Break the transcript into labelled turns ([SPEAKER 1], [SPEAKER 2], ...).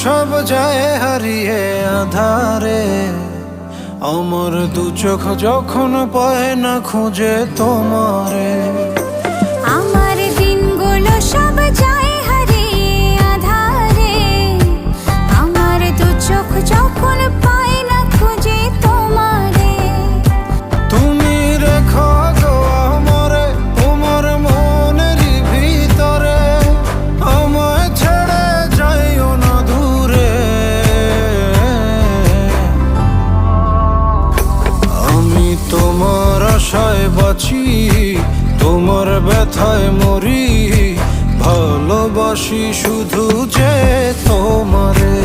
[SPEAKER 1] সব যায় হারিয়ে আধারে, আমার দু চোখ যখন পায় না খুঁজে তোমারে।
[SPEAKER 2] আমার দিনগুলো সব যায় হারিয়ে আধারে, আমার দু চোখ যখন পায় না খুঁজে তোমারে।
[SPEAKER 1] তুমি রেখো গো আমারে তোমার মনেরই ভিতরে, আমায় ছেড়ে যাইও না দূরে। আমি তোমার আশায় বাঁচি, তোমার ব্যথায় মরি, ভালোবাসি শুধু যে তোমারে।